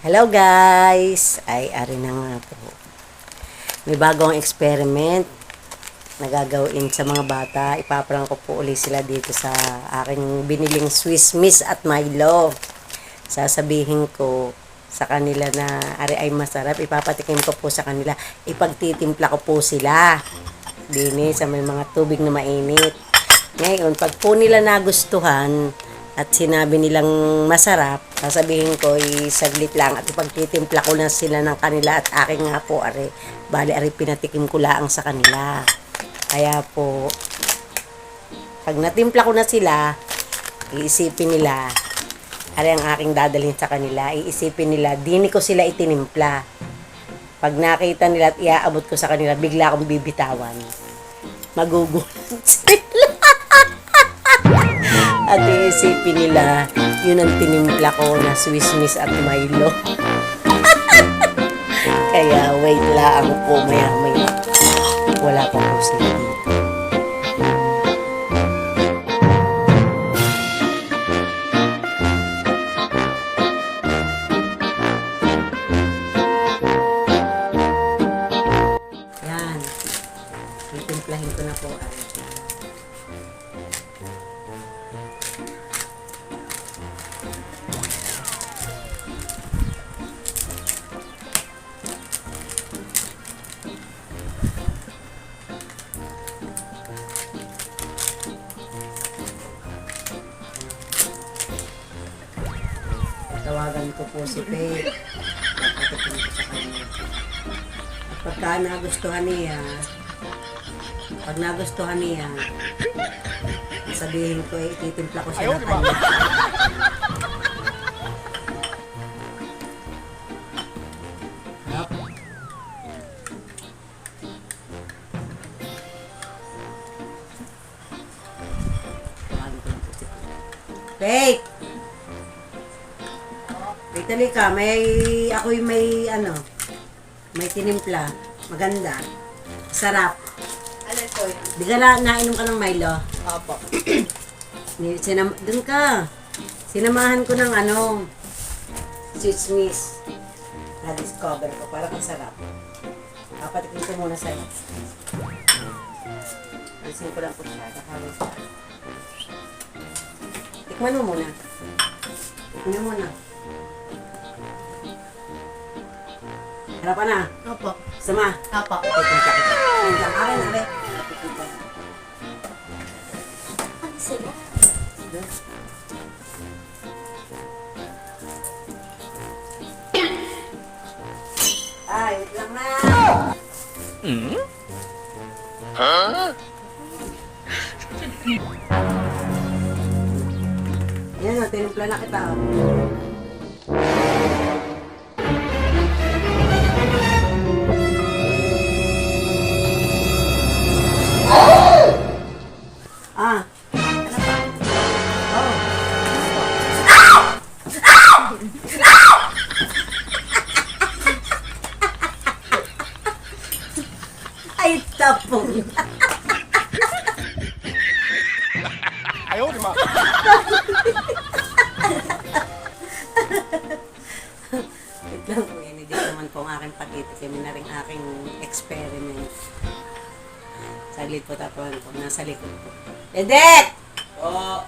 Hello guys! Ay, ari na nga po. May bagong experiment na gagawin sa mga bata. Ipaparang ko po ulit sila dito sa aking biniling Swiss Miss at Milo. Sasabihin ko sa kanila na ari ay masarap. Ipapatikim ko po sa kanila. Ipagtitimpla ko po sila. Dini sa may mga tubig na mainit. Ngayon, pag po nila nagustuhan, at sinabi nilang masarap, sasabihin ko, saglit lang at ipagtitimpla ko na sila ng kanila at aking nga po, bali, pinatikim ko lang sa kanila. Kaya po, pag natimpla ko na sila, iisipin nila, ang aking dadalhin sa kanila, iisipin nila, dini ko sila itinimpla. Pag nakita nila at iaabot ko sa kanila, bigla akong bibitawan. Magugulat sila. At iisipin nila, yun ang tinimpla ko na Swiss Miss at Milo. Kaya wait lang po, maya-maya. Wala pa po sila dito. Yan. Titimplahin ko na po. Tawagan ko po si Faith. Papatikin ko sa kanya. At pagka nagustuhan niya, sabihin ko, ititimpla ko siya ng kanya. Hop. Tawagan ko po si Faith! Wait, halika. Ako'y may tinimpla. Maganda. Sarap. Ano ito? Di ka nainom ka ng Milo? Opo. Doon ka. Sinamahan ko ng Swiss Miss. Na-discover ko. Parang ang sarap. Papatikin ko muna sa'yo. Alisin ko lang po siya. Kakawin siya. Tikman mo muna. Tikman mo muna. Harapan na. Opo. Sama. Opo. Titimpa kita. Titimpa ka rin, are. Titimpa. Ang sila. Ay, wait lang na. Yan o, tinimpla na kita. Ah. Oh. Ay, tapong. Ayaw, di ba? Wait lang po, yan. Hindi naman po ang aking pagtitikim na rin aking experiment. Saglit po tapuan ko. Nasa likod po. Edet!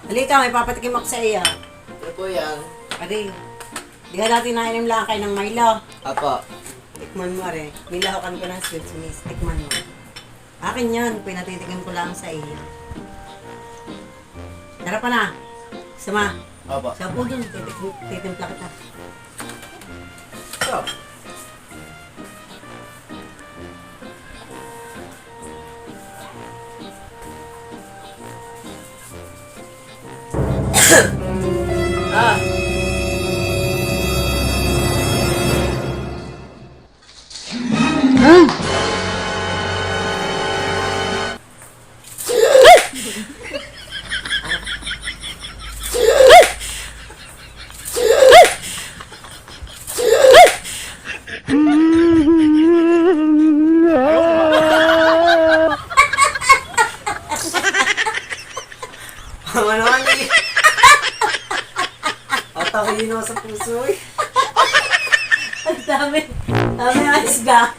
Halika, may papatikim ako sa iyo. Ano po yan? Ari, di ka dati nainom lang kayo ng Milo. Opo. Tikman mo, are. Nilahakan ko ng Swiss Miss. Tikman mo. Akin yan. Pinatitikim ko lang sa iyo. Tara pa na. Sama. Opo. Siya po dun. Titimpla kita. So, Ah. Ako yun ako sa puso eh. Dami, dami isda.